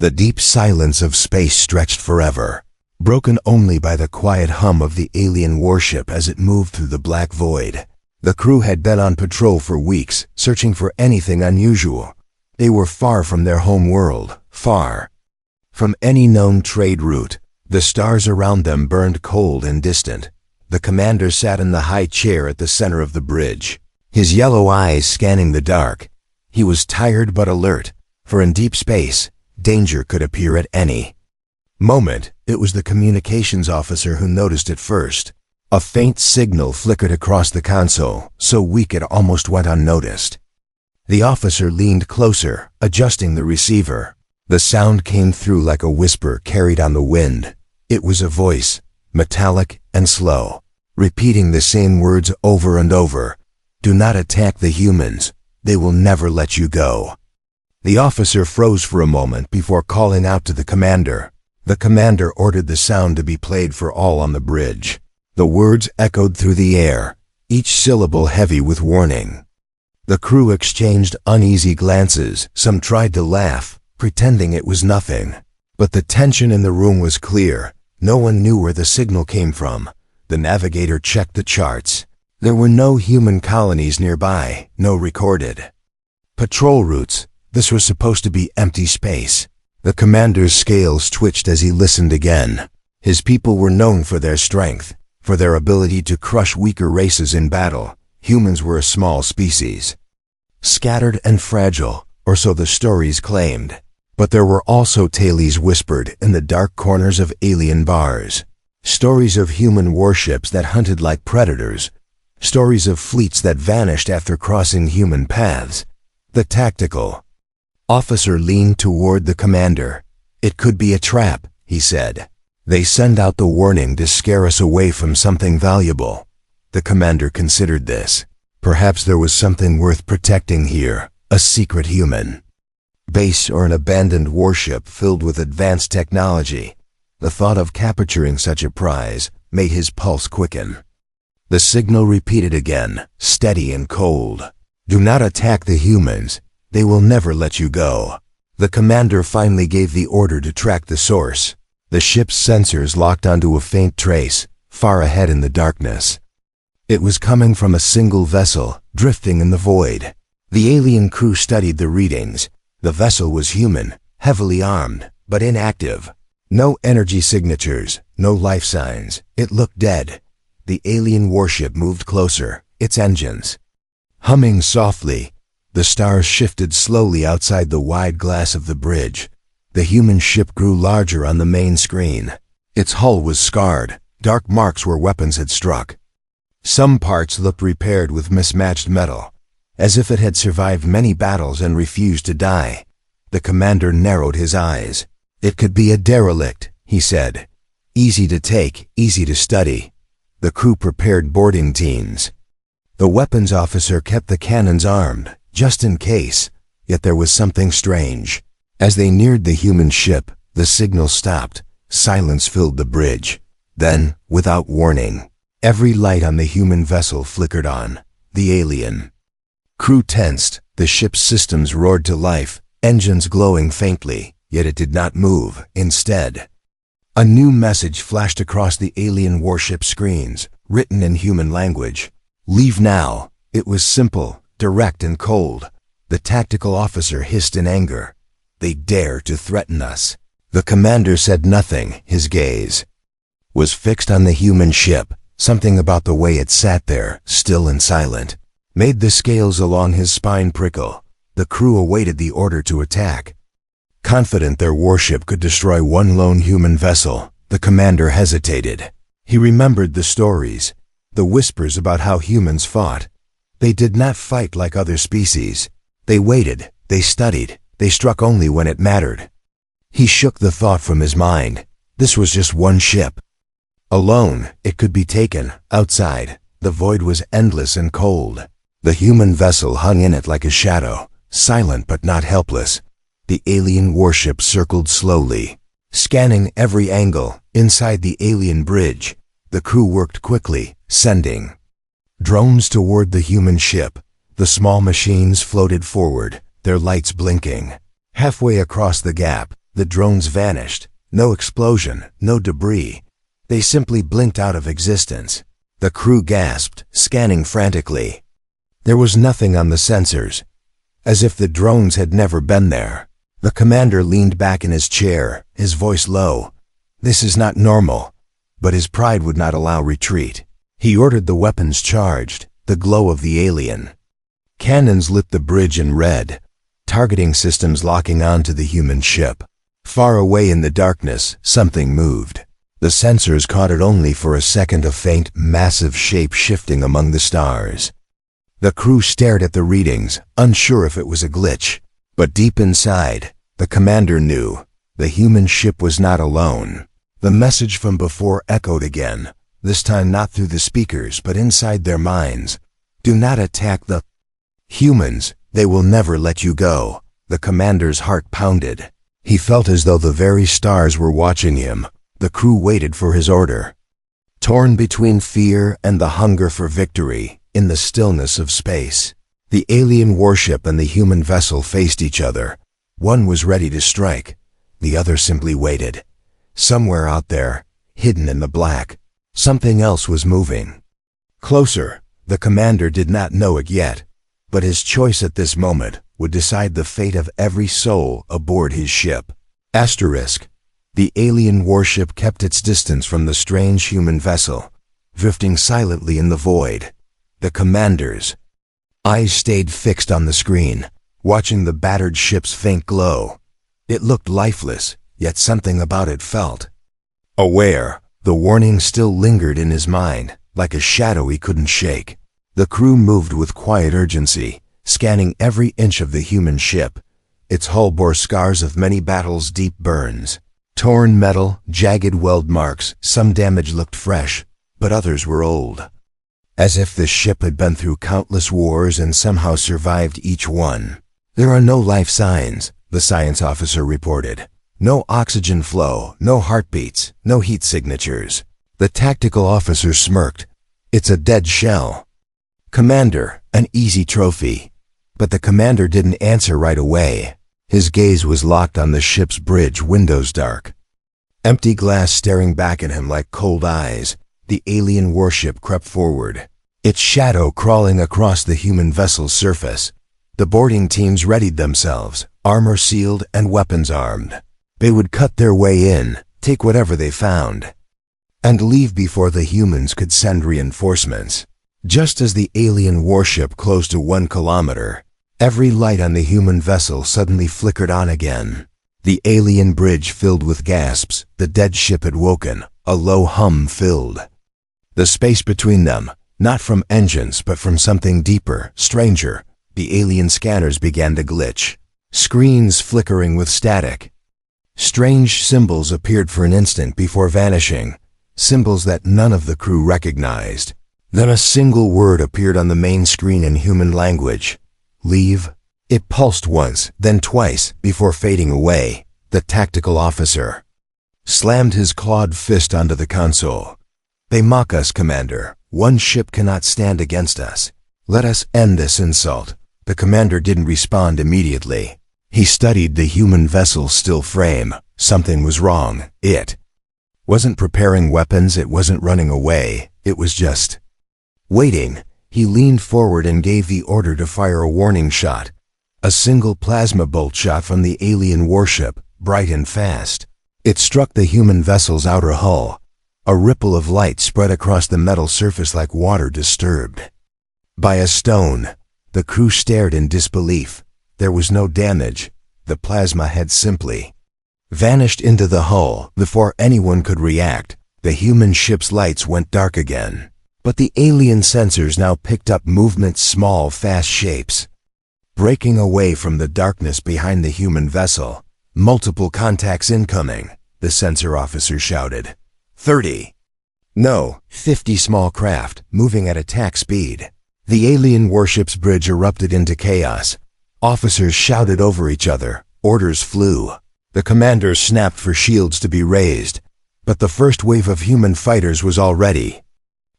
The deep silence of space stretched forever, broken only by the quiet hum of the alien warship as it moved through the black void. The crew had been on patrol for weeks, searching for anything unusual. They were far from their home world, far from any known trade route. The stars around them burned cold and distant. The commander sat in the high chair at the center of the bridge, his yellow eyes scanning the dark. He was tired but alert, for in deep space, danger could appear at any moment. It was the communications officer who noticed it first. A faint signal flickered across the console, so weak it almost went unnoticed. The officer leaned closer, adjusting the receiver. The sound came through like a whisper carried on the wind. It was a voice, metallic and slow, repeating the same words over and over. "Do not attack the humans. They will never let you go." The officer froze for a moment before calling out to the commander. The commander ordered the sound to be played for all on the bridge. The words echoed through the air, each syllable heavy with warning. The crew exchanged uneasy glances. Some tried to laugh, pretending it was nothing. But the tension in the room was clear. No one knew where the signal came from. The navigator checked the charts. There were no human colonies nearby, no recorded patrol routes. This was supposed to be empty space. The commander's scales twitched as he listened again. His people were known for their strength, for their ability to crush weaker races in battle. Humans were a small species, scattered and fragile, or so the stories claimed. But there were also tales whispered in the dark corners of alien bars. Stories of human warships that hunted like predators. Stories of fleets that vanished after crossing human paths. The tactical officer leaned toward the commander. "It could be a trap," he said. "They send out the warning to scare us away from something valuable." The commander considered this. Perhaps there was something worth protecting here, a secret human base or an abandoned warship filled with advanced technology. The thought of capturing such a prize made his pulse quicken. The signal repeated again, steady and cold. "Do not attack the humans. They will never let you go." The commander finally gave the order to track the source. The ship's sensors locked onto a faint trace, far ahead in the darkness. It was coming from a single vessel, drifting in the void. The alien crew studied the readings. The vessel was human, heavily armed, but inactive. No energy signatures, no life signs. It looked dead. The alien warship moved closer, its engines humming softly. The stars shifted slowly outside the wide glass of the bridge. The human ship grew larger on the main screen. Its hull was scarred, dark marks where weapons had struck. Some parts looked repaired with mismatched metal, as if it had survived many battles and refused to die. The commander narrowed his eyes. "It could be a derelict," he said. "Easy to take, easy to study." The crew prepared boarding teams. The weapons officer kept the cannons armed, just in case. Yet there was something strange. As they neared the human ship, the signal stopped. Silence filled the bridge. Then, without warning, every light on the human vessel flickered on. The alien crew tensed. The ship's systems roared to life, engines glowing faintly, yet it did not move. Instead, a new message flashed across the alien warship screens, written in human language. "Leave now." It was simple, direct and cold. The tactical officer hissed in anger. "They dare to threaten us." The commander said nothing. His gaze was fixed on the human ship. Something about the way it sat there, still and silent, made the scales along his spine prickle. The crew awaited the order to attack. Confident their warship could destroy one lone human vessel, the commander hesitated. He remembered the stories, the whispers about how humans fought. They did not fight like other species. They waited, they studied, they struck only when it mattered. He shook the thought from his mind. This was just one ship. Alone, it could be taken. Outside, the void was endless and cold. The human vessel hung in it like a shadow, silent but not helpless. The alien warship circled slowly, scanning every angle. Inside the alien bridge, the crew worked quickly, sending drones toward the human ship. The small machines floated forward, their lights blinking. Halfway across the gap, The drones vanished. No explosion, no debris. They simply blinked out of existence. The crew gasped, scanning frantically. There was nothing on the sensors, as if the drones had never been there. The commander leaned back in his chair, his voice low. This is not normal, but his pride would not allow retreat. He ordered the weapons charged, the glow of the alien. Cannons lit the bridge in red, targeting systems locking onto the human ship. Far away in the darkness, something moved. The sensors caught it only for a second, a faint, massive shape shifting among the stars. The crew stared at the readings, unsure if it was a glitch. But deep inside, the commander knew the human ship was not alone. The message from before echoed again, this time not through the speakers but inside their minds. Do not attack the humans, they will never let you go. The commander's heart pounded. He felt as though the very stars were watching him. The crew waited for his order. Torn between fear and the hunger for victory, in the stillness of space, the alien warship and the human vessel faced each other. One was ready to strike. The other simply waited. Somewhere out there, hidden in the black, something else was moving. Closer. The commander did not know it yet, but his choice at this moment would decide the fate of every soul aboard his ship. Asterisk. The alien warship kept its distance from the strange human vessel, drifting silently in the void. The commander's eyes stayed fixed on the screen, watching the battered ship's faint glow. It looked lifeless, yet something about it felt aware. The warning still lingered in his mind, like a shadow he couldn't shake. The crew moved with quiet urgency, scanning every inch of the human ship. Its hull bore scars of many battles' deep burns. Torn metal, jagged weld marks, some damage looked fresh, but others were old. As if the ship had been through countless wars and somehow survived each one. There are no life signs, the science officer reported. No oxygen flow, no heartbeats, no heat signatures. The tactical officer smirked. It's a dead shell. Commander, an easy trophy. But the commander didn't answer right away. His gaze was locked on the ship's bridge, windows dark. Empty glass staring back at him like cold eyes. The alien warship crept forward, its shadow crawling across the human vessel's surface. The boarding teams readied themselves, armor sealed and weapons armed. They would cut their way in, take whatever they found, and leave before the humans could send reinforcements. Just as the alien warship closed to 1 kilometer, every light on the human vessel suddenly flickered on again. The alien bridge filled with gasps. The dead ship had woken. A low hum filled the space between them, not from engines but from something deeper, stranger. The alien scanners began to glitch, screens flickering with static. Strange symbols appeared for an instant before vanishing, symbols that none of the crew recognized. Then a single word appeared on the main screen in human language. Leave. It pulsed once, then twice, before fading away. The tactical officer slammed his clawed fist onto the console. They mock us, Commander. One ship cannot stand against us. Let us end this insult. The commander didn't respond immediately. He studied the human vessel's still frame. Something was wrong. It wasn't preparing weapons, it wasn't running away. It was just waiting. He leaned forward and gave the order to fire a warning shot. A single plasma bolt shot from the alien warship, bright and fast. It struck the human vessel's outer hull. A ripple of light spread across the metal surface like water disturbed by a stone. The crew stared in disbelief. There was no damage. The plasma had simply vanished into the hull before anyone could react. The human ship's lights went dark again. But the alien sensors now picked up movement, small, fast shapes, breaking away from the darkness behind the human vessel. Multiple contacts incoming, the sensor officer shouted. 30. No, 50 small craft, moving at attack speed. The alien warship's bridge erupted into chaos. Officers shouted over each other. Orders flew. The commanders snapped for shields to be raised. But the first wave of human fighters was already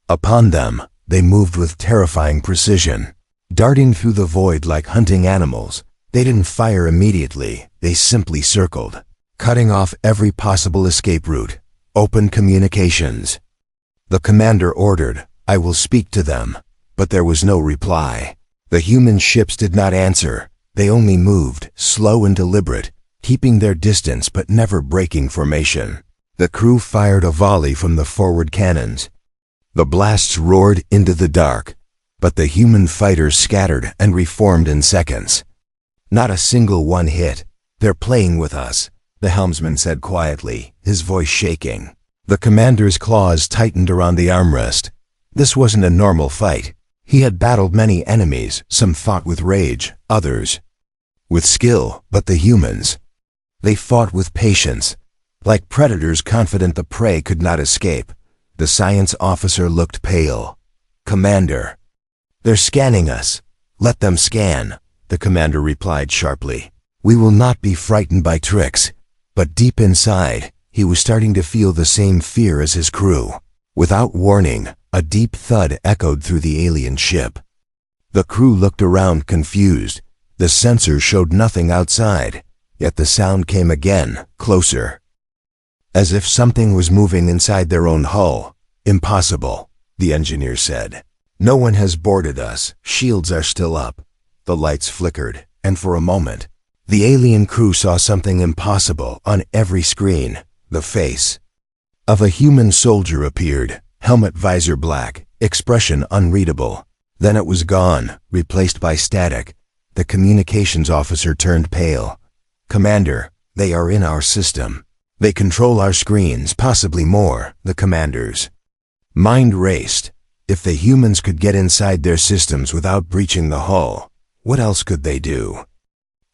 upon them. They moved with terrifying precision, darting through the void like hunting animals. They didn't fire immediately. They simply circled, cutting off every possible escape route. Open communications. The commander ordered, "I will speak to them," but there was no reply. The human ships did not answer. They only moved, slow and deliberate, keeping their distance but never breaking formation. The crew fired a volley from the forward cannons. The blasts roared into the dark, but the human fighters scattered and reformed in seconds. Not a single one hit. "They're playing with us," the helmsman said quietly, his voice shaking. The commander's claws tightened around the armrest. This wasn't a normal fight. He had battled many enemies, some fought with rage, others with skill, but the humans, they fought with patience, like predators confident the prey could not escape. The science officer looked pale. "Commander, they're scanning us." "Let them scan," the commander replied sharply. "We will not be frightened by tricks." But deep inside, he was starting to feel the same fear as his crew. Without warning, a deep thud echoed through the alien ship. The crew looked around confused. The sensors showed nothing outside, yet the sound came again, closer. As if something was moving inside their own hull. "Impossible," the engineer said. "No one has boarded us. Shields are still up." The lights flickered, and for a moment, the alien crew saw something impossible on every screen. The face of a human soldier appeared, helmet visor black, expression unreadable. Then it was gone, replaced by static. The communications officer turned pale. "Commander, they are in our system. They control our screens, possibly more," the commander's mind raced. If the humans could get inside their systems without breaching the hull, what else could they do?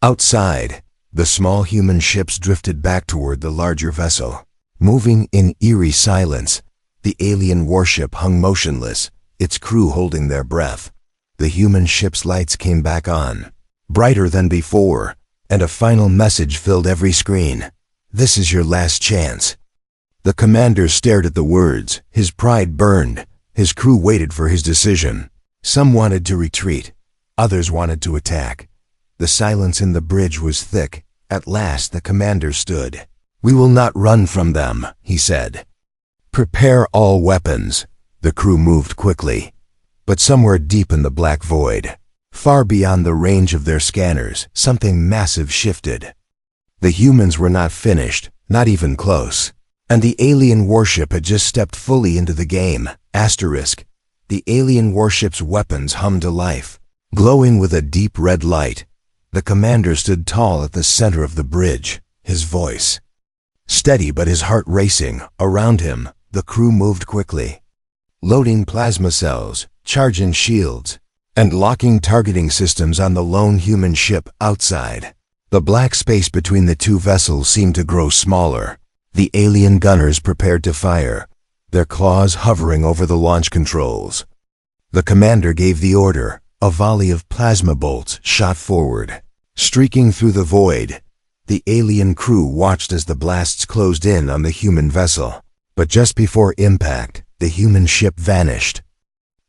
Outside, the small human ships drifted back toward the larger vessel. Moving in eerie silence, the alien warship hung motionless, its crew holding their breath. The human ship's lights came back on, brighter than before, and a final message filled every screen. "This is your last chance." The commander stared at the words, his pride burned. His crew waited for his decision. Some wanted to retreat, others wanted to attack. The silence in the bridge was thick. At last the commander stood. "We will not run from them," he said. "Prepare all weapons." The crew moved quickly. But somewhere deep in the black void, far beyond the range of their scanners, something massive shifted. The humans were not finished, not even close. And the alien warship had just stepped fully into the game. Asterisk. The alien warship's weapons hummed to life, glowing with a deep red light. The commander stood tall at the center of the bridge, his voice steady but his heart racing. Around him, the crew moved quickly, loading plasma cells, charging shields, and locking targeting systems on the lone human ship outside. The black space between the two vessels seemed to grow smaller. The alien gunners prepared to fire, their claws hovering over the launch controls. The commander gave the order. A volley of plasma bolts shot forward, streaking through the void. The alien crew watched as the blasts closed in on the human vessel. But just before impact, the human ship vanished.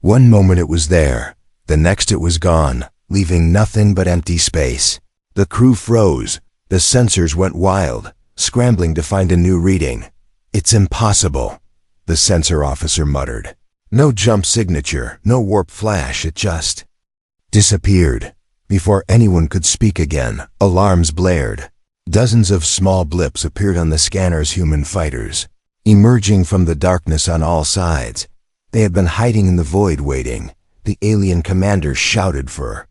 One moment it was there, the next it was gone, leaving nothing but empty space. The crew froze. The sensors went wild, scrambling to find a new reading. "It's impossible," the sensor officer muttered. "No jump signature, no warp flash, it just disappeared." Before anyone could speak again, alarms blared. Dozens of small blips appeared on the scanner's human fighters, emerging from the darkness on all sides. They had been hiding in the void waiting. The alien commander shouted for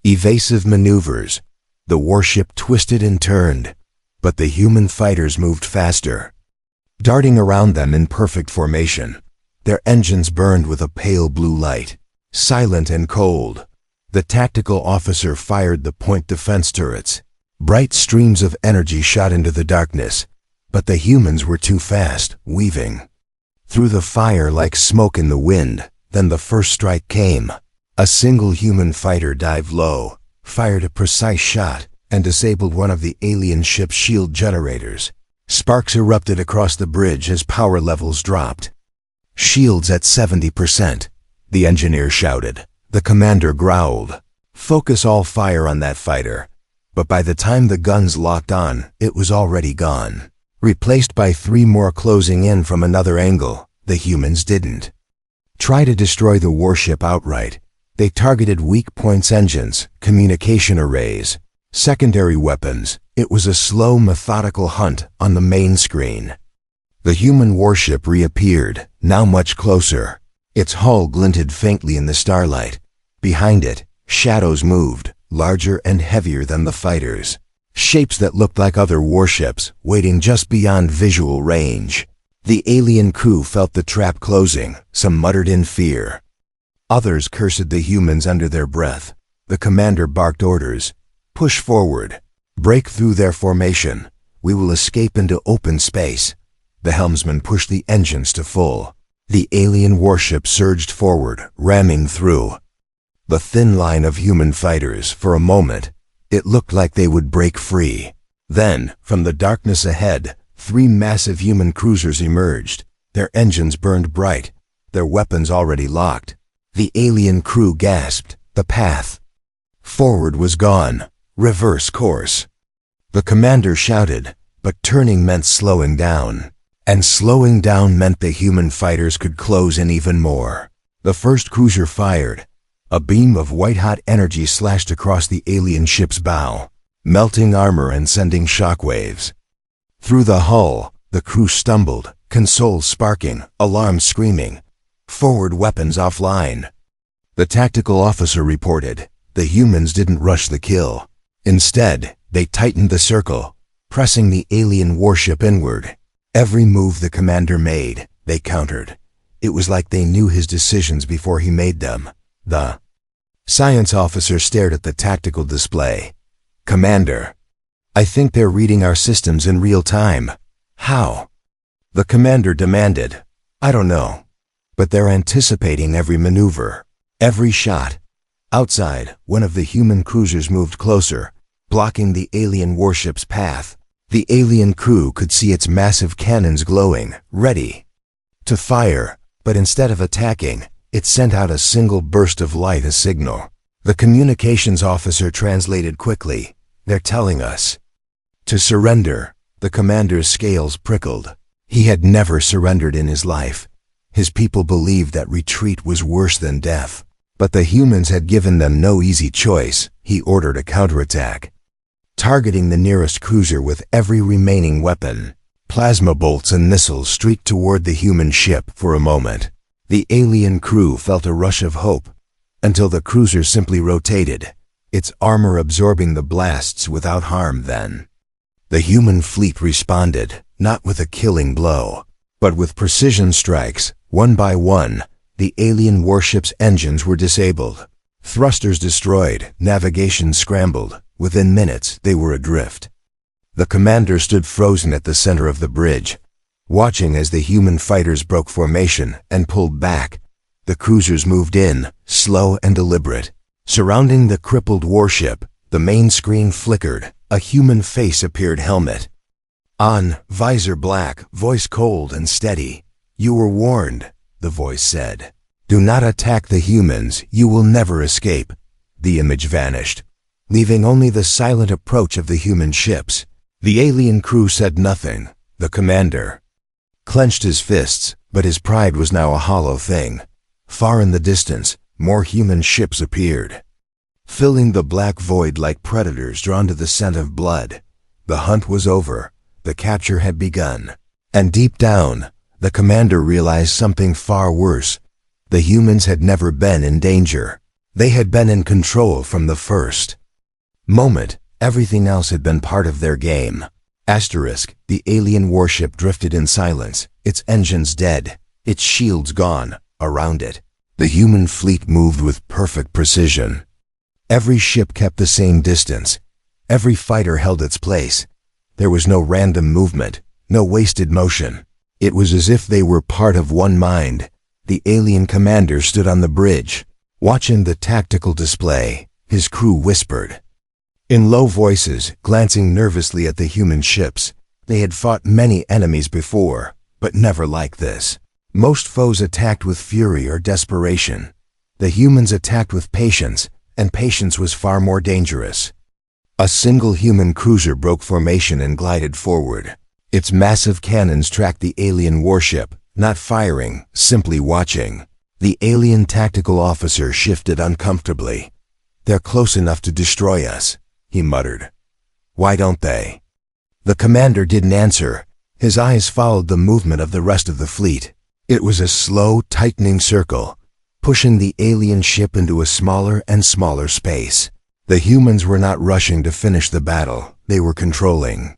evasive maneuvers. The warship twisted and turned, but the human fighters moved faster, darting around them in perfect formation. Their engines burned with a pale blue light, silent and cold. The tactical officer fired the point defense turrets. Bright streams of energy shot into the darkness, but the humans were too fast, weaving through the fire like smoke in the wind. Then the first strike came. A single human fighter dived low, fired a precise shot, and disabled one of the alien ship's shield generators. Sparks erupted across the bridge as power levels dropped. "Shields at 70%, the engineer shouted. The commander growled. "Focus all fire on that fighter. But by the time the guns locked on, it was already gone. Replaced by 3 more closing in from another angle, the humans didn't try to destroy the warship outright. They targeted weak points, engines, communication arrays, secondary weapons. It was a slow, methodical hunt on the main screen. The human warship reappeared, now much closer. Its hull glinted faintly in the starlight. Behind it, shadows moved, larger and heavier than the fighters. Shapes that looked like other warships, waiting just beyond visual range. The alien crew felt the trap closing. Some muttered in fear. Others cursed the humans under their breath. The commander barked orders. Push forward. Break through their formation. We will escape into open space. The helmsman pushed the engines to full. The alien warship surged forward, ramming through the thin line of human fighters. For a moment, it looked like they would break free. Then, from the darkness ahead, 3 massive human cruisers emerged. Their engines burned bright, their weapons already locked. The alien crew gasped. The path forward was gone. Reverse course. The commander shouted, but turning meant slowing down. And slowing down meant the human fighters could close in even more. The first cruiser fired. A beam of white-hot energy slashed across the alien ship's bow, melting armor and sending shockwaves. Through the hull, the crew stumbled, consoles sparking, alarms screaming. Forward weapons offline. The tactical officer reported. The humans didn't rush the kill. Instead, they tightened the circle, pressing the alien warship inward. Every move the commander made, they countered. It was like they knew his decisions before he made them. The science officer stared at the tactical display. Commander, I think they're reading our systems in real time. How? The commander demanded. I don't know. But they're anticipating every maneuver, every shot. Outside, one of the human cruisers moved closer, blocking the alien warship's path. The alien crew could see its massive cannons glowing, ready to fire, but instead of attacking, it sent out a single burst of light, a signal. The communications officer translated quickly. They're telling us to surrender. The commander's scales prickled. He had never surrendered in his life. His people believed that retreat was worse than death. But the humans had given them no easy choice. He ordered a counterattack, targeting the nearest cruiser with every remaining weapon. Plasma bolts and missiles streaked toward the human ship. For a moment, the alien crew felt a rush of hope, until the cruiser simply rotated, its armor absorbing the blasts without harm. Then the human fleet responded, not with a killing blow, but with precision strikes. One by one, the alien warship's engines were disabled, thrusters destroyed, navigation scrambled. Within minutes, they were adrift. The commander stood frozen at the center of the bridge, watching as the human fighters broke formation and pulled back. The cruisers moved in, slow and deliberate. Surrounding the crippled warship, the main screen flickered. A human face appeared, helmet on, visor black, voice cold and steady. You were warned, the voice said. Do not attack the humans, you will never escape. The image vanished, leaving only the silent approach of the human ships. The alien crew said nothing. The commander clenched his fists, but his pride was now a hollow thing. Far in the distance, more human ships appeared, filling the black void like predators drawn to the scent of blood. The hunt was over. The capture had begun. And deep down, the commander realized something far worse. The humans had never been in danger. They had been in control from the first moment. Everything else had been part of their game. Asterisk, the alien warship drifted in silence, its engines dead, its shields gone. Around it, the human fleet moved with perfect precision. Every ship kept the same distance. Every fighter held its place. There was no random movement, no wasted motion. It was as if they were part of one mind. The alien commander stood on the bridge, watching the tactical display. His crew whispered in low voices, glancing nervously at the human ships. They had fought many enemies before, but never like this. Most foes attacked with fury or desperation. The humans attacked with patience, and patience was far more dangerous. A single human cruiser broke formation and glided forward. Its massive cannons tracked the alien warship, not firing, simply watching. The alien tactical officer shifted uncomfortably. "They're close enough to destroy us," he muttered. "Why don't they?" The commander didn't answer. His eyes followed the movement of the rest of the fleet. It was a slow, tightening circle, pushing the alien ship into a smaller and smaller space. The humans were not rushing to finish the battle, they were controlling.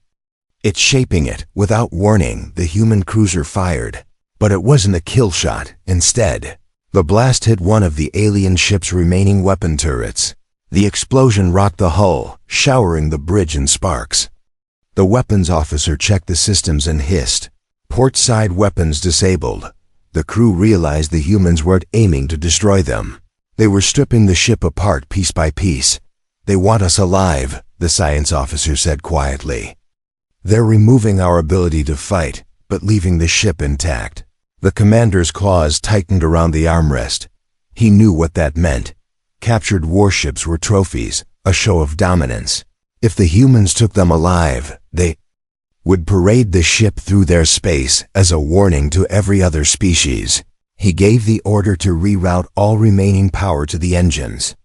It's shaping it. Without warning, the human cruiser fired. But it wasn't a kill shot. Instead, the blast hit one of the alien ship's remaining weapon turrets. The explosion rocked the hull, showering the bridge in sparks. The weapons officer checked the systems and hissed. "Port side weapons disabled." The crew realized the humans weren't aiming to destroy them. They were stripping the ship apart piece by piece. "They want us alive," the science officer said quietly. "They're removing our ability to fight, but leaving the ship intact." The commander's claws tightened around the armrest. He knew what that meant. Captured warships were trophies, a show of dominance. If the humans took them alive, they would parade the ship through their space as a warning to every other species. He gave the order to reroute all remaining power to the engines.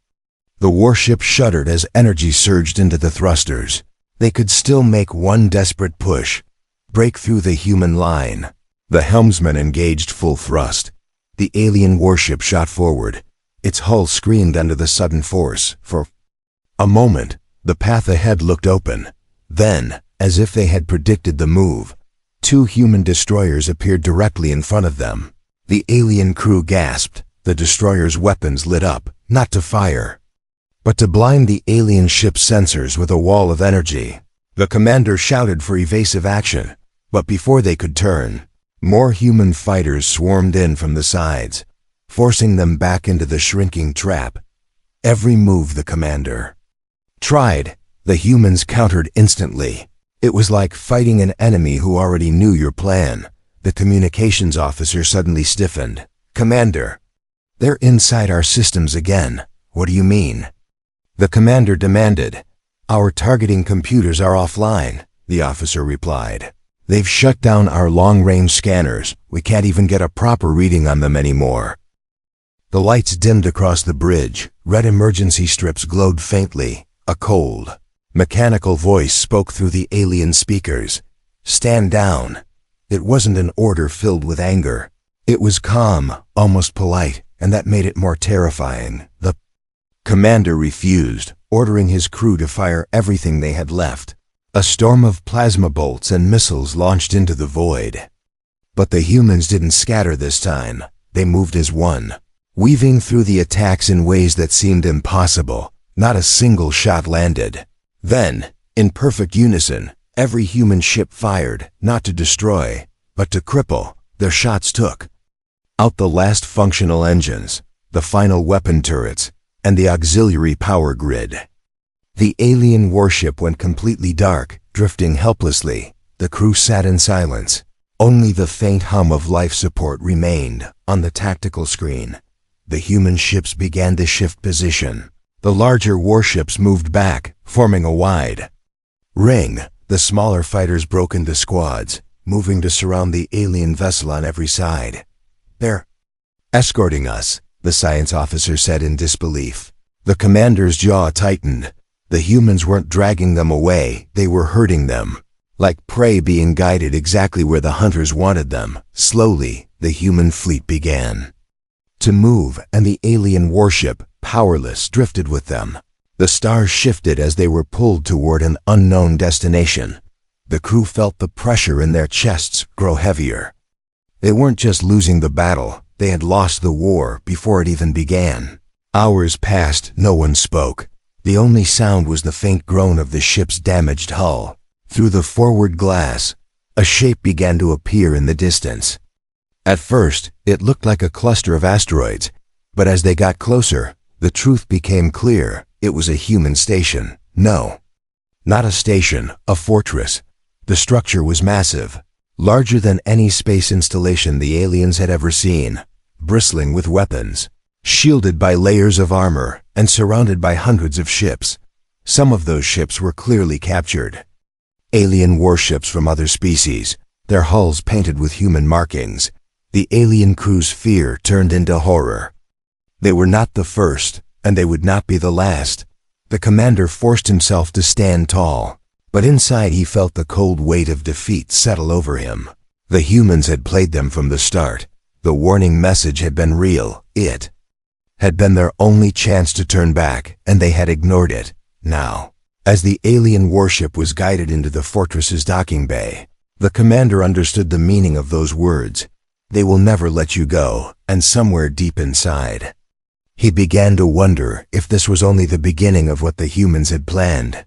The warship shuddered as energy surged into the thrusters. They could still make one desperate push, break through the human line. The helmsman engaged full thrust. The alien warship shot forward. Its hull screamed under the sudden force. For a moment, the path ahead looked open. Then, as if they had predicted the move, two human destroyers appeared directly in front of them. The alien crew gasped. The destroyers' weapons lit up, not to fire, but to blind the alien ship's sensors with a wall of energy. The commander shouted for evasive action, but before they could turn, more human fighters swarmed in from the sides, forcing them back into the shrinking trap. Every move the commander tried, the humans countered instantly. It was like fighting an enemy who already knew your plan. The communications officer suddenly stiffened. "Commander, they're inside our systems again. What do you mean?" The commander demanded. "Our targeting computers are offline," the officer replied. "They've shut down our long-range scanners. We can't even get a proper reading on them anymore." The lights dimmed across the bridge. Red emergency strips glowed faintly. A cold, mechanical voice spoke through the alien speakers. "Stand down." It wasn't an order filled with anger. It was calm, almost polite, and that made it more terrifying. The commander refused, ordering his crew to fire everything they had left. A storm of plasma bolts and missiles launched into the void. But the humans didn't scatter this time. They moved as one, weaving through the attacks in ways that seemed impossible. Not a single shot landed. Then, in perfect unison, every human ship fired, not to destroy, but to cripple. Their shots took out the last functional engines, the final weapon turrets, and the auxiliary power grid. The alien warship went completely dark, drifting helplessly. The crew sat in silence. Only the faint hum of life support remained on the tactical screen. The human ships began to shift position. The larger warships moved back, forming a wide ring. The smaller fighters broke into squads, moving to surround the alien vessel on every side. "They're escorting us," the science officer said in disbelief. The commander's jaw tightened. The humans weren't dragging them away, they were herding them, like prey being guided exactly where the hunters wanted them. Slowly, the human fleet began to move, and the alien warship, powerless, drifted with them. The stars shifted as they were pulled toward an unknown destination. The crew felt the pressure in their chests grow heavier. They weren't just losing the battle, they had lost the war before it even began. Hours passed, no one spoke. The only sound was the faint groan of the ship's damaged hull. Through the forward glass, a shape began to appear in the distance. At first, it looked like a cluster of asteroids, but as they got closer, the truth became clear. It was a human station. No, not a station, a fortress. The structure was massive, larger than any space installation the aliens had ever seen, bristling with weapons, shielded by layers of armor, and surrounded by hundreds of ships. Some of those ships were clearly captured. Alien warships from other species, their hulls painted with human markings. The alien crew's fear turned into horror. They were not the first, and they would not be the last. The commander forced himself to stand tall, but inside he felt the cold weight of defeat settle over him. The humans had played them from the start. The warning message had been real. It had been their only chance to turn back, and they had ignored it. Now, as the alien warship was guided into the fortress's docking bay, the commander understood the meaning of those words. They will never let you go, and somewhere deep inside, he began to wonder if this was only the beginning of what the humans had planned.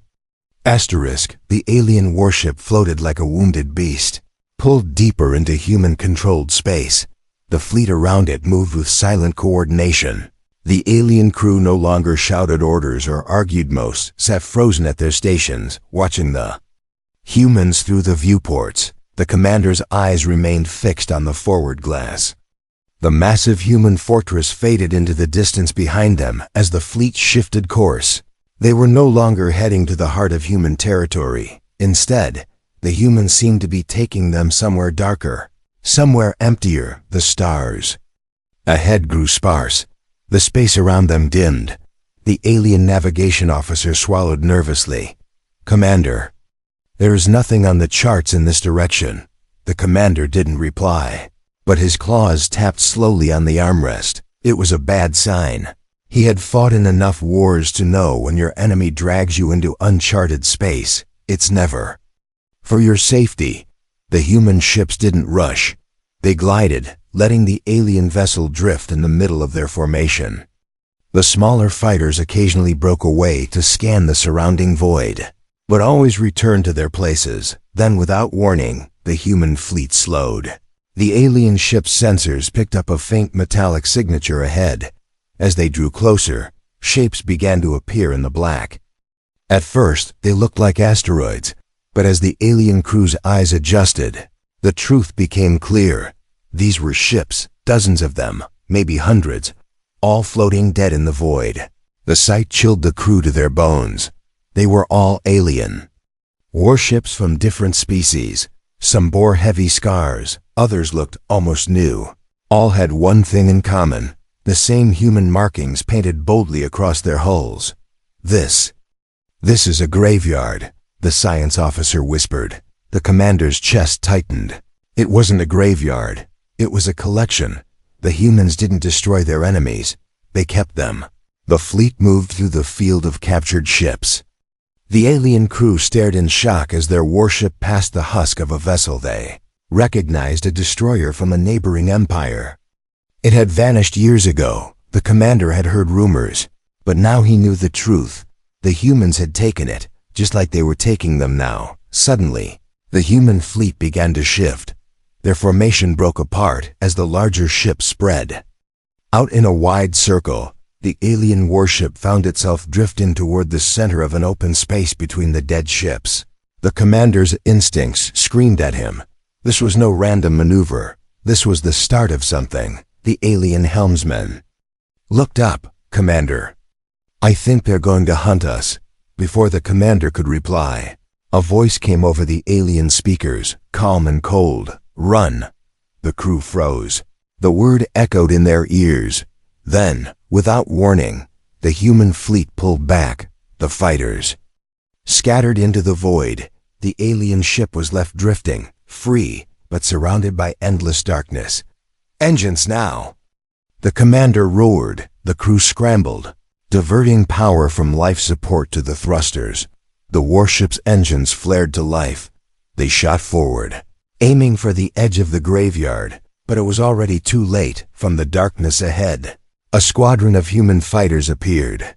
Asterisk, the alien warship floated like a wounded beast, pulled deeper into human-controlled space. The fleet around it moved with silent coordination. The alien crew no longer shouted orders or argued. Most sat frozen at their stations, watching the humans through the viewports. The commander's eyes remained fixed on the forward glass. The massive human fortress faded into the distance behind them as the fleet shifted course. They were no longer heading to the heart of human territory. Instead, the humans seemed to be taking them somewhere darker, somewhere emptier, the stars. Ahead grew sparse. The space around them dimmed. The alien navigation officer swallowed nervously. "Commander, there is nothing on the charts in this direction." The commander didn't reply, but his claws tapped slowly on the armrest. It was a bad sign. He had fought in enough wars to know when your enemy drags you into uncharted space, it's never for your safety. The human ships didn't rush. They glided, letting the alien vessel drift in the middle of their formation. The smaller fighters occasionally broke away to scan the surrounding void, but always returned to their places. Then, without warning, the human fleet slowed. The alien ship's sensors picked up a faint metallic signature ahead. As they drew closer, shapes began to appear in the black. At first, they looked like asteroids, but as the alien crew's eyes adjusted, the truth became clear. These were ships, dozens of them, maybe hundreds, all floating dead in the void. The sight chilled the crew to their bones. They were all alien. Warships from different species. Some bore heavy scars, others looked almost new. All had one thing in common: the same human markings painted boldly across their hulls. This is a graveyard," the science officer whispered. The commander's chest tightened. It wasn't a graveyard. It was a collection. The humans didn't destroy their enemies. They kept them. The fleet moved through the field of captured ships. The alien crew stared in shock as their warship passed the husk of a vessel. They recognized a destroyer from a neighboring empire. It had vanished years ago. The commander had heard rumors, but now he knew the truth. The humans had taken it, just like they were taking them now. Suddenly, the human fleet began to shift. Their formation broke apart as the larger ship spread. Out in a wide circle, the alien warship found itself drifting toward the center of an open space between the dead ships. The commander's instincts screamed at him. This was no random maneuver. This was the start of something. The alien helmsman looked up. "Commander, I think they're going to hunt us." Before the commander could reply, a voice came over the alien speakers, calm and cold. "Run." The crew froze. The word echoed in their ears. Then, without warning, the human fleet pulled back. The fighters scattered into the void. The alien ship was left drifting, free, but surrounded by endless darkness. "Engines now!" The commander roared. The crew scrambled, diverting power from life support to the thrusters. The warship's engines flared to life. They shot forward, aiming for the edge of the graveyard, but it was already too late. From the darkness ahead, a squadron of human fighters appeared,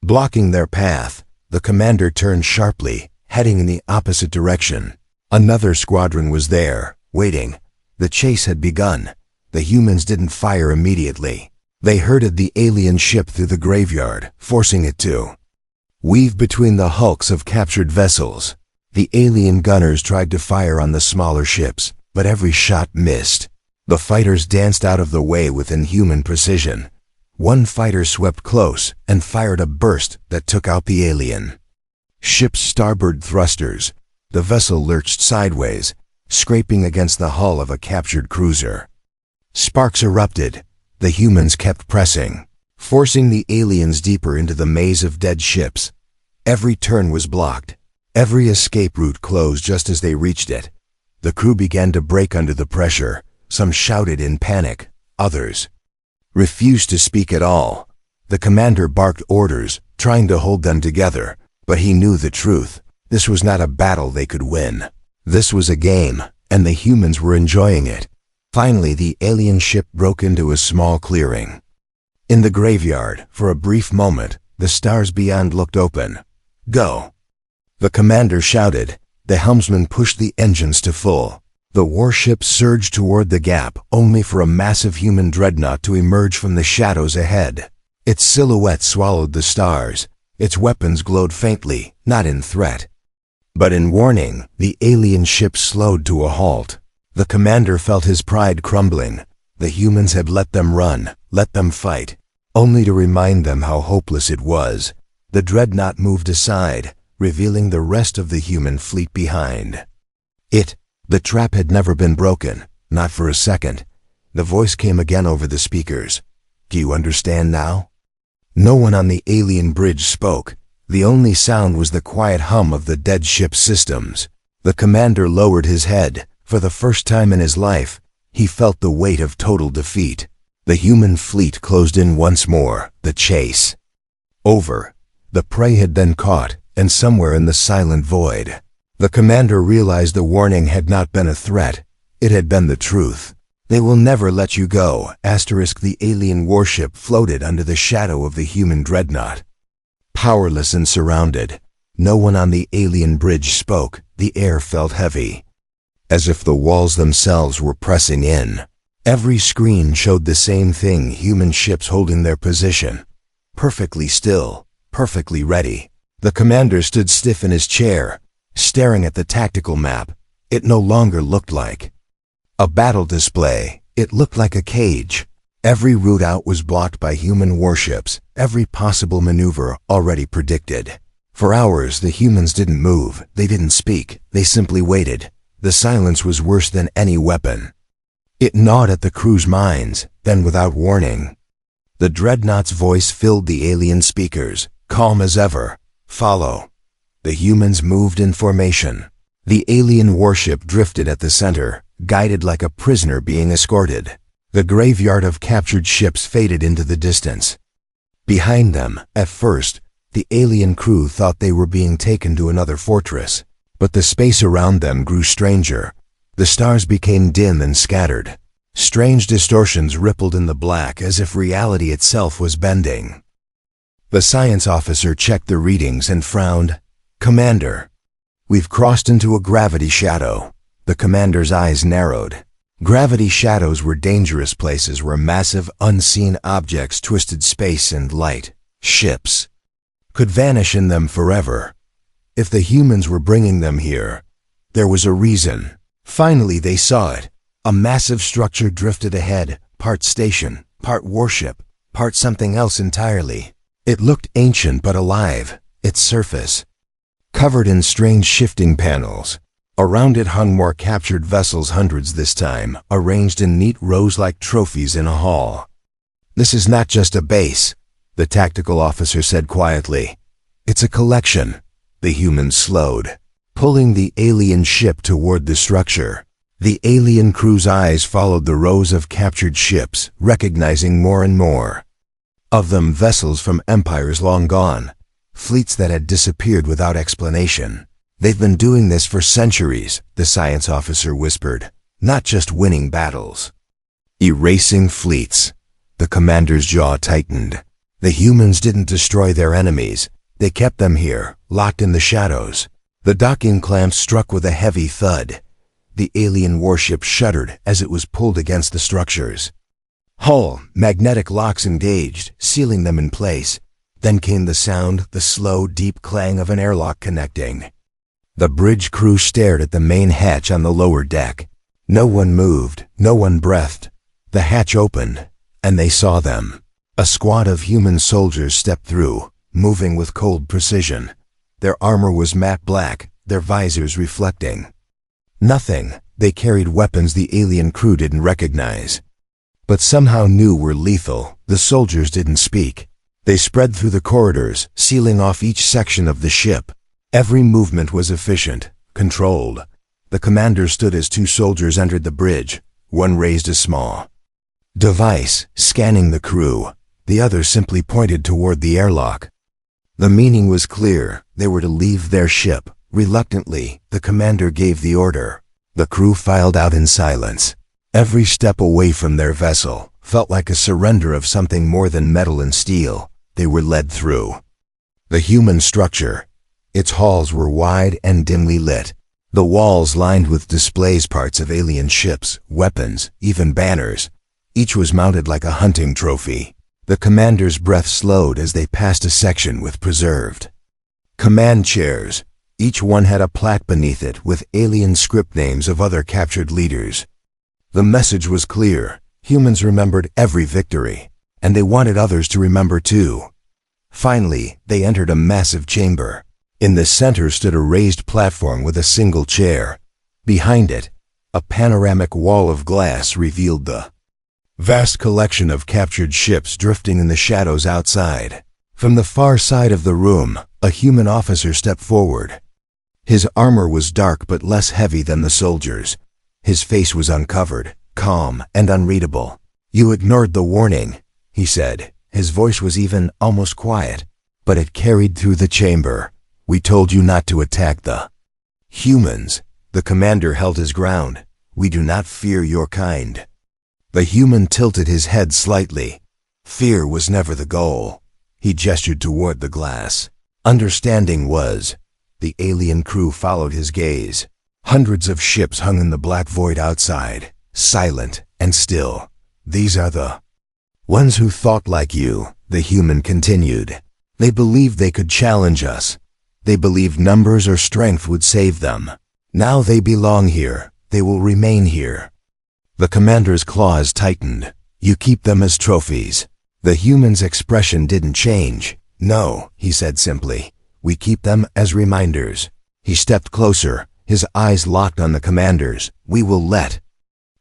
blocking their path. The commander turned sharply, heading in the opposite direction. Another squadron was there, waiting. The chase had begun. The humans didn't fire immediately. They herded the alien ship through the graveyard, forcing it to weave between the hulks of captured vessels. The alien gunners tried to fire on the smaller ships, but every shot missed. The fighters danced out of the way with inhuman precision. One fighter swept close and fired a burst that took out the alien. Ship's starboard thrusters. The vessel lurched sideways, scraping against the hull of a captured cruiser. Sparks erupted. The humans kept pressing, forcing the aliens deeper into the maze of dead ships. Every turn was blocked. Every escape route closed just as they reached it. The crew began to break under the pressure. Some shouted in panic. Others refused to speak at all. The commander barked orders, trying to hold them together, but he knew the truth. This was not a battle they could win. This was a game, and the humans were enjoying it. Finally, the alien ship broke into a small clearing. In the graveyard, for a brief moment, the stars beyond looked open. "Go!" the commander shouted. The helmsman pushed the engines to full. The warship surged toward the gap, only for a massive human dreadnought to emerge from the shadows ahead. Its silhouette swallowed the stars. Its weapons glowed faintly, not in threat, but in warning. The alien ship slowed to a halt. The commander felt his pride crumbling. The humans had let them run, let them fight, only to remind them how hopeless it was. The dreadnought moved aside, revealing the rest of the human fleet behind. The trap had never been broken, not for a second. The voice came again over the speakers. "Do you understand now?" No one on the alien bridge spoke. The only sound was the quiet hum of the dead ship's systems. The commander lowered his head. For the first time in his life, he felt the weight of total defeat. The human fleet closed in once more. The chase over. The prey had been caught, and somewhere in the silent void, the commander realized the warning had not been a threat. It had been the truth. "They will never let you go." The alien warship floated under the shadow of the human dreadnought, powerless and surrounded. No one on the alien bridge spoke. The air felt heavy, as if the walls themselves were pressing in. Every screen showed the same thing: human ships holding their position, perfectly still, perfectly ready. The commander stood stiff in his chair, staring at the tactical map. It no longer looked like a battle display. It looked like a cage. Every route out was blocked by human warships, every possible maneuver already predicted. For hours, the humans didn't move, they didn't speak, they simply waited. The silence was worse than any weapon. It gnawed at the crew's minds. Then, without warning, the dreadnought's voice filled the alien speakers, calm as ever. "Follow." The humans moved in formation. The alien warship drifted at the center, guided like a prisoner being escorted. The graveyard of captured ships faded into the distance. Behind them, at first, the alien crew thought they were being taken to another fortress. But the space around them grew stranger. The stars became dim and scattered. Strange distortions rippled in the black, as if reality itself was bending. The science officer checked the readings and frowned. "Commander, we've crossed into a gravity shadow." The commander's eyes narrowed. Gravity shadows were dangerous places where massive, unseen objects twisted space and light. Ships could vanish in them forever. If the humans were bringing them here, there was a reason. Finally, they saw it. A massive structure drifted ahead, part station, part warship, part something else entirely. It looked ancient but alive, its surface covered in strange shifting panels. Around it hung more captured vessels, hundreds this time, arranged in neat rows like trophies in a hall. "This is not just a base," the tactical officer said quietly. "It's a collection." The humans slowed, pulling the alien ship toward the structure. The alien crew's eyes followed the rows of captured ships, recognizing more and more of them, vessels from empires long gone, fleets that had disappeared without explanation. "They've been doing this for centuries," the science officer whispered. "Not just winning battles. Erasing fleets." The commander's jaw tightened. The humans didn't destroy their enemies. They kept them here, locked in the shadows. The docking clamps struck with a heavy thud. The alien warship shuddered as it was pulled against the structures. Hull, magnetic locks engaged, sealing them in place. Then came the sound, the slow, deep clang of an airlock connecting. The bridge crew stared at the main hatch on the lower deck. No one moved, no one breathed. The hatch opened, and they saw them. A squad of human soldiers stepped through, moving with cold precision. Their armor was matte black, their visors reflecting nothing. They carried weapons the alien crew didn't recognize, but somehow knew were lethal. The soldiers didn't speak. They spread through the corridors, sealing off each section of the ship. Every movement was efficient, controlled. The commander stood as two soldiers entered the bridge. One raised a small device, scanning the crew. The other simply pointed toward the airlock. The meaning was clear. They were to leave their ship. Reluctantly, the commander gave the order. The crew filed out in silence. Every step away from their vessel felt like a surrender of something more than metal and steel. They were led through the human structure. Its halls were wide and dimly lit. The walls lined with displays, parts of alien ships, weapons, even banners. Each was mounted like a hunting trophy. The commander's breath slowed as they passed a section with preserved command chairs. Each one had a plaque beneath it with alien script names of other captured leaders. The message was clear. Humans remembered every victory, and they wanted others to remember too. Finally, they entered a massive chamber. In the center stood a raised platform with a single chair. Behind it, a panoramic wall of glass revealed the vast collection of captured ships drifting in the shadows outside. From the far side of the room, a human officer stepped forward. His armor was dark but less heavy than the soldiers. His face was uncovered, calm and unreadable. "You ignored the warning," he said. His voice was even almost quiet, but it carried through the chamber. "We told you not to attack the humans." The commander held his ground. "We do not fear your kind." The human tilted his head slightly. Fear was never the goal. He gestured toward the glass. Understanding was. The alien crew followed his gaze. Hundreds of ships hung in the black void outside, silent and still. "These are the ones who thought like you," the human continued. "They believed they could challenge us. They believed numbers or strength would save them. Now they belong here. They will remain here." The commander's claws tightened. "You keep them as trophies." The human's expression didn't change. "No," he said simply. "We keep them as reminders." He stepped closer, his eyes locked on the commander's. "We will let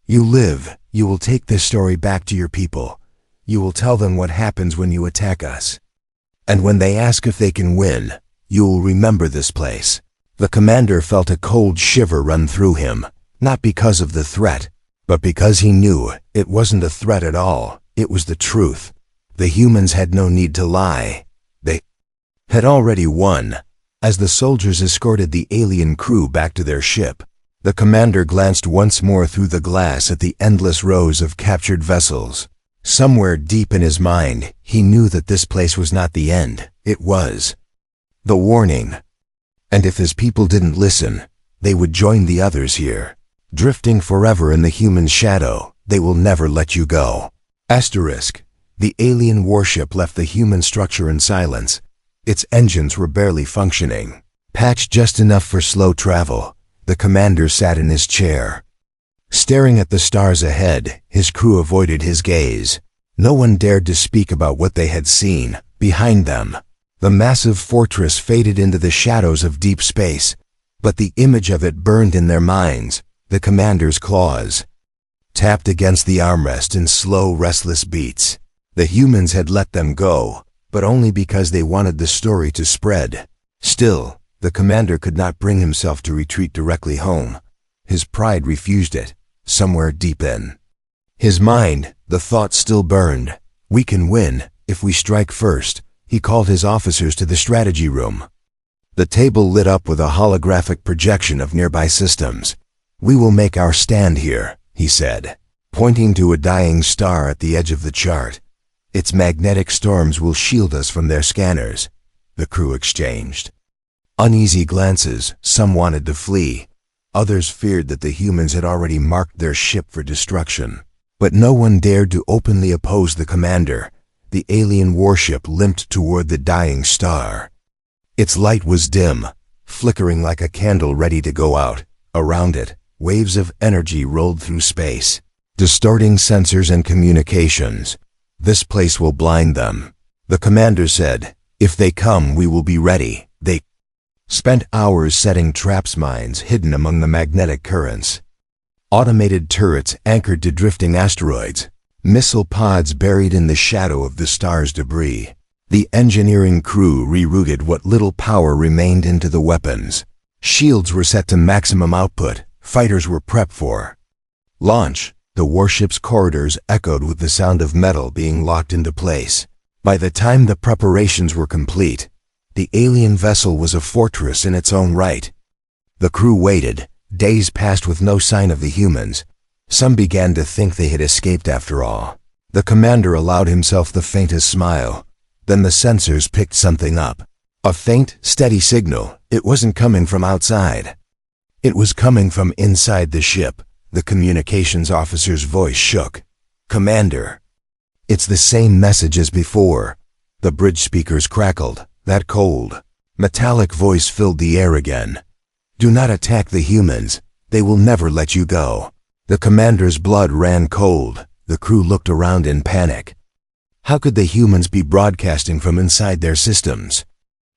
you live. You will take this story back to your people. You will tell them what happens when you attack us. And when they ask if they can win, you will remember this place." The commander felt a cold shiver run through him, not because of the threat, but because he knew it wasn't a threat at all. It was the truth. The humans had no need to lie. They had already won. As the soldiers escorted the alien crew back to their ship, the commander glanced once more through the glass at the endless rows of captured vessels. Somewhere deep in his mind, he knew that this place was not the end. It was the warning. And if his people didn't listen, they would join the others here. Drifting forever in the human shadow, they will never let you go. Asterisk. The alien warship left the human structure in silence. Its engines were barely functioning. Patched just enough for slow travel, the commander sat in his chair. Staring at the stars ahead, his crew avoided his gaze. No one dared to speak about what they had seen. Behind them, the massive fortress faded into the shadows of deep space, but the image of it burned in their minds. The commander's claws tapped against the armrest in slow, restless beats. The humans had let them go, but only because they wanted the story to spread. Still, the commander could not bring himself to retreat directly home. His pride refused it, somewhere deep in his mind, the thought still burned. "We can win, if we strike first." He called his officers to the strategy room. The table lit up with a holographic projection of nearby systems. "We will make our stand here," he said, pointing to a dying star at the edge of the chart. "Its magnetic storms will shield us from their scanners." The crew exchanged uneasy glances. Some wanted to flee. Others feared that the humans had already marked their ship for destruction. But no one dared to openly oppose the commander. The alien warship limped toward the dying star. Its light was dim, flickering like a candle ready to go out. Around it, waves of energy rolled through space, distorting sensors and communications. "This place will blind them," the commander said. "If they come, we will be ready." They spent hours setting traps mines hidden among the magnetic currents. Automated turrets anchored to drifting asteroids, missile pods buried in the shadow of the star's debris. The engineering crew rerouted what little power remained into the weapons. Shields were set to maximum output, fighters were prepped for launch. The warship's corridors echoed with the sound of metal being locked into place. By the time the preparations were complete, the alien vessel was a fortress in its own right. The crew waited. Days passed with no sign of the humans. Some began to think they had escaped after all. The commander allowed himself the faintest smile. Then the sensors picked something up. A faint, steady signal. It wasn't coming from outside. It was coming from inside the ship. The communications officer's voice shook. "Commander." "It's the same message as before." The bridge speakers crackled. That cold, metallic voice filled the air again. "Do not attack the humans. They will never let you go." The commander's blood ran cold. The crew looked around in panic. How could the humans be broadcasting from inside their systems?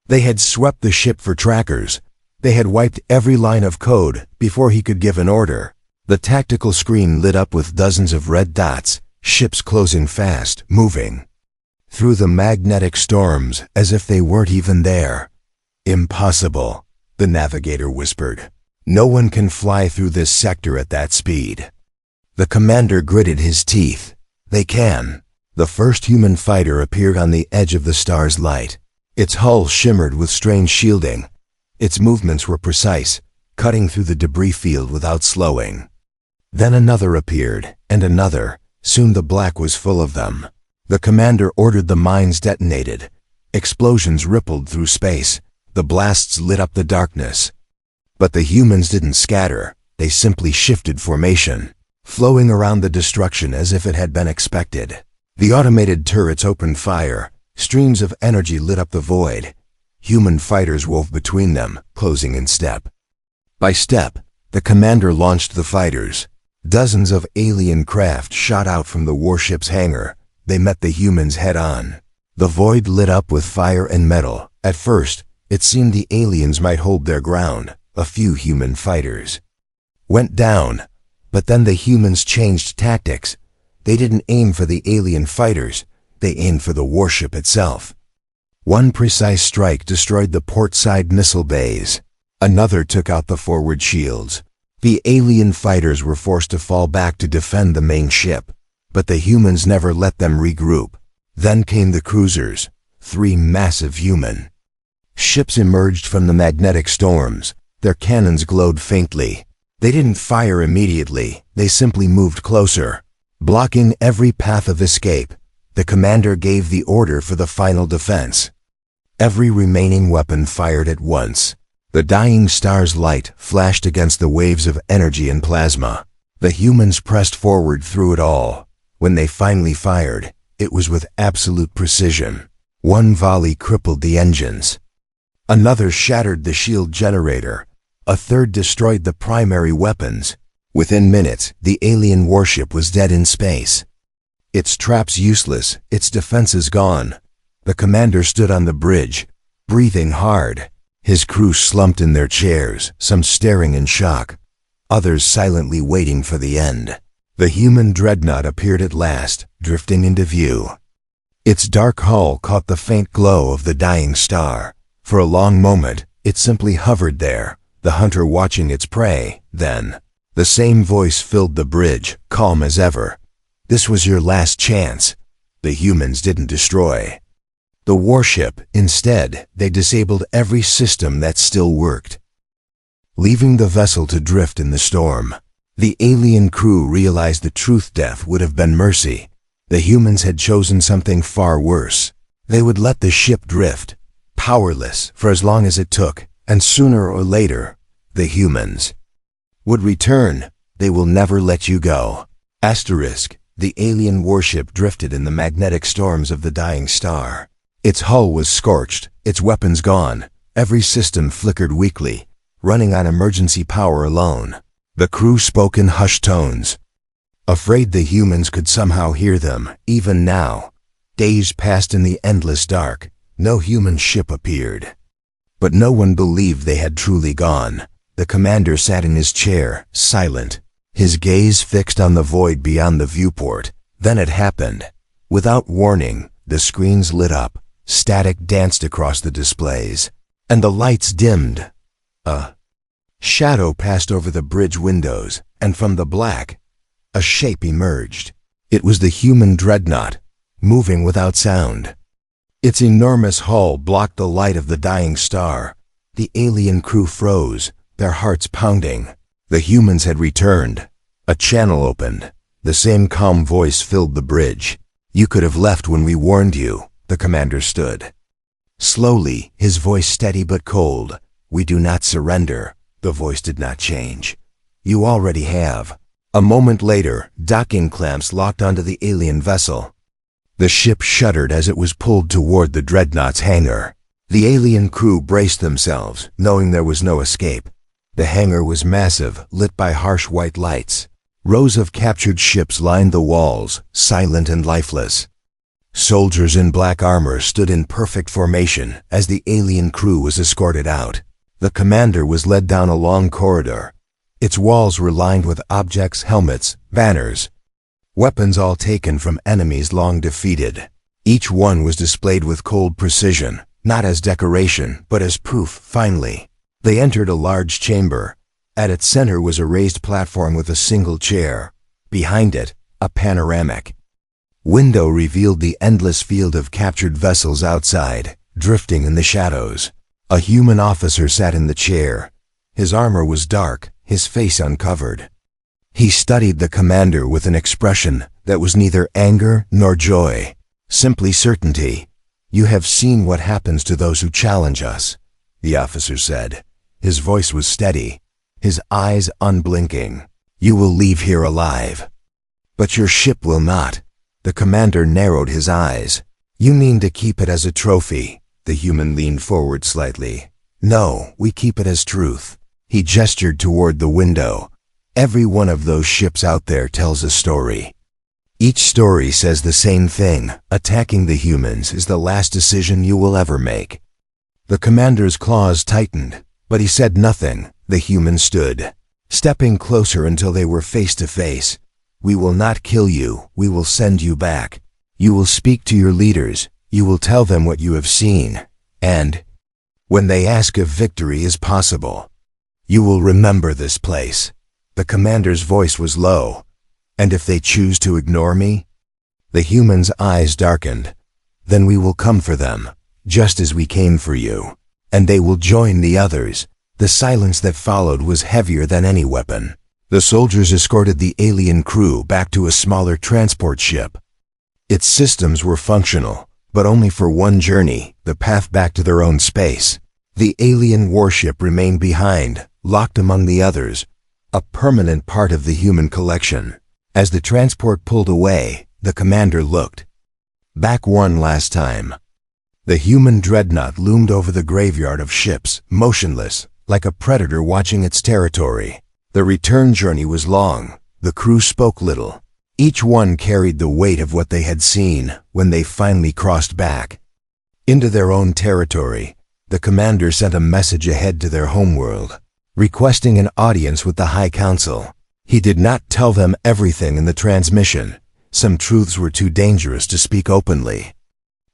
They had swept the ship for trackers. They had wiped every line of code before he could give an order. The tactical screen lit up with dozens of red dots, ships closing fast, moving through the magnetic storms as if they weren't even there. "Impossible," the navigator whispered. "No one can fly through this sector at that speed." The commander gritted his teeth. "They can." The first human fighter appeared on the edge of the star's light. Its hull shimmered with strange shielding. Its movements were precise, cutting through the debris field without slowing. Then another appeared, and another. Soon the black was full of them. The commander ordered the mines detonated. Explosions rippled through space. The blasts lit up the darkness. But the humans didn't scatter. They simply shifted formation, flowing around the destruction as if it had been expected. The automated turrets opened fire. Streams of energy lit up the void. Human fighters wove between them, closing in step by step. The commander launched the fighters. Dozens of alien craft shot out from the warship's hangar. They met the humans head-on. The void lit up with fire and metal. At first, it seemed the aliens might hold their ground. A few human fighters went down. But then the humans changed tactics. They didn't aim for the alien fighters. They aimed for the warship itself. One precise strike destroyed the port-side missile bays. Another took out the forward shields. The alien fighters were forced to fall back to defend the main ship, but the humans never let them regroup. Then came the cruisers, 3 massive human ships emerged from the magnetic storms. Their cannons glowed faintly. They didn't fire immediately, they simply moved closer, blocking every path of escape. The commander gave the order for the final defense. Every remaining weapon fired at once. The dying star's light flashed against the waves of energy and plasma. The humans pressed forward through it all. When they finally fired, it was with absolute precision. One volley crippled the engines. Another shattered the shield generator. A third destroyed the primary weapons. Within minutes, the alien warship was dead in space. Its traps useless, its defenses gone. The commander stood on the bridge, breathing hard. His crew slumped in their chairs, some staring in shock, others silently waiting for the end. The human dreadnought appeared at last, drifting into view. Its dark hull caught the faint glow of the dying star. For a long moment, it simply hovered there, the hunter watching its prey. Then, the same voice filled the bridge, calm as ever. "This was your last chance." The humans didn't destroy the warship. Instead, they disabled every system that still worked, leaving the vessel to drift in the storm. The alien crew realized the truth: death would have been mercy. The humans had chosen something far worse. They would let the ship drift, powerless, for as long as it took, and sooner or later, the humans would return. They will never let you go. Asterisk. The alien warship drifted in the magnetic storms of the dying star. Its hull was scorched, its weapons gone, every system flickered weakly, running on emergency power alone. The crew spoke in hushed tones, afraid the humans could somehow hear them. Even now, days passed in the endless dark. No human ship appeared. But no one believed they had truly gone. The commander sat in his chair, silent, his gaze fixed on the void beyond the viewport. Then it happened. Without warning, the screens lit up, static danced across the displays, and the lights dimmed. A shadow passed over the bridge windows, and from the black, a shape emerged. It was the human dreadnought, moving without sound. Its enormous hull blocked the light of the dying star. The alien crew froze, their hearts pounding. The humans had returned. A channel opened. The same calm voice filled the bridge. "You could have left when we warned you," the commander stood. Slowly, his voice steady but cold. "We do not surrender." The voice did not change. "You already have." A moment later, docking clamps locked onto the alien vessel. The ship shuddered as it was pulled toward the dreadnought's hangar. The alien crew braced themselves, knowing there was no escape. The hangar was massive, lit by harsh white lights. Rows of captured ships lined the walls, silent and lifeless. Soldiers in black armor stood in perfect formation as the alien crew was escorted out. The commander was led down a long corridor. Its walls were lined with objects, helmets, banners, weapons all taken from enemies long defeated. Each one was displayed with cold precision, not as decoration, but as proof. Finally, they entered a large chamber. At its center was a raised platform with a single chair. Behind it, a panoramic window revealed the endless field of captured vessels outside, drifting in the shadows. A human officer sat in the chair. His armor was dark, his face uncovered. He studied the commander with an expression that was neither anger nor joy, simply certainty. "You have seen what happens to those who challenge us," the officer said. His voice was steady, his eyes unblinking. "You will leave here alive. But your ship will not." The commander narrowed his eyes. "You mean to keep it as a trophy?" The human leaned forward slightly. "No, we keep it as truth." He gestured toward the window. "Every one of those ships out there tells a story. Each story says the same thing. Attacking the humans is the last decision you will ever make." The commander's claws tightened, but he said nothing. The human stood, stepping closer until they were face to face. "We will not kill you. We will send you back. You will speak to your leaders. You will tell them what you have seen. And when they ask if victory is possible, you will remember this place." The commander's voice was low. "And if they choose to ignore me?" The human's eyes darkened. "Then we will come for them, just as we came for you. And they will join the others." The silence that followed was heavier than any weapon. The soldiers escorted the alien crew back to a smaller transport ship. Its systems were functional, but only for one journey, the path back to their own space. The alien warship remained behind, locked among the others, a permanent part of the human collection. As the transport pulled away, the commander looked back one last time. The human dreadnought loomed over the graveyard of ships, motionless, like a predator watching its territory. The return journey was long. The crew spoke little. Each one carried the weight of what they had seen when they finally crossed back into their own territory. The commander sent a message ahead to their homeworld, requesting an audience with the High Council. He did not tell them everything in the transmission. Some truths were too dangerous to speak openly.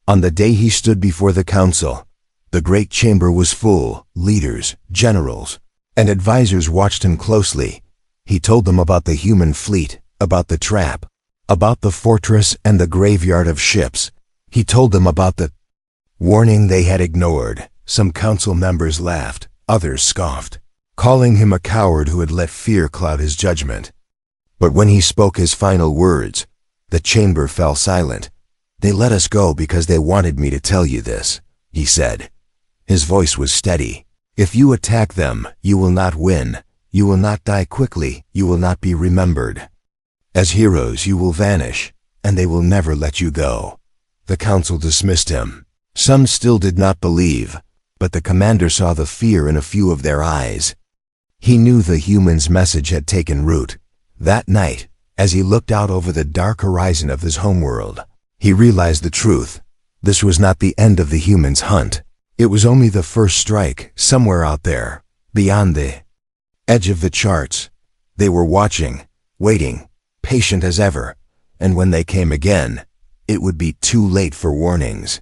On the day he stood before the council, the great chamber was full. Leaders, generals, and advisors watched him closely. He told them about the human fleet, about the trap, about the fortress and the graveyard of ships. He told them about the warning they had ignored. Some council members laughed, others scoffed, calling him a coward who had let fear cloud his judgment. But when he spoke his final words, the chamber fell silent. "They let us go because they wanted me to tell you this," he said. His voice was steady. "If you attack them, you will not win. You will not die quickly. You will not be remembered. As heroes, you will vanish, and they will never let you go." The council dismissed him. Some still did not believe, but the commander saw the fear in a few of their eyes. He knew the human's message had taken root. That night, as he looked out over the dark horizon of his homeworld, he realized the truth. This was not the end of the human's hunt. It was only the first strike, somewhere out there, beyond the edge of the charts. They were watching, waiting, patient as ever, and when they came again, it would be too late for warnings.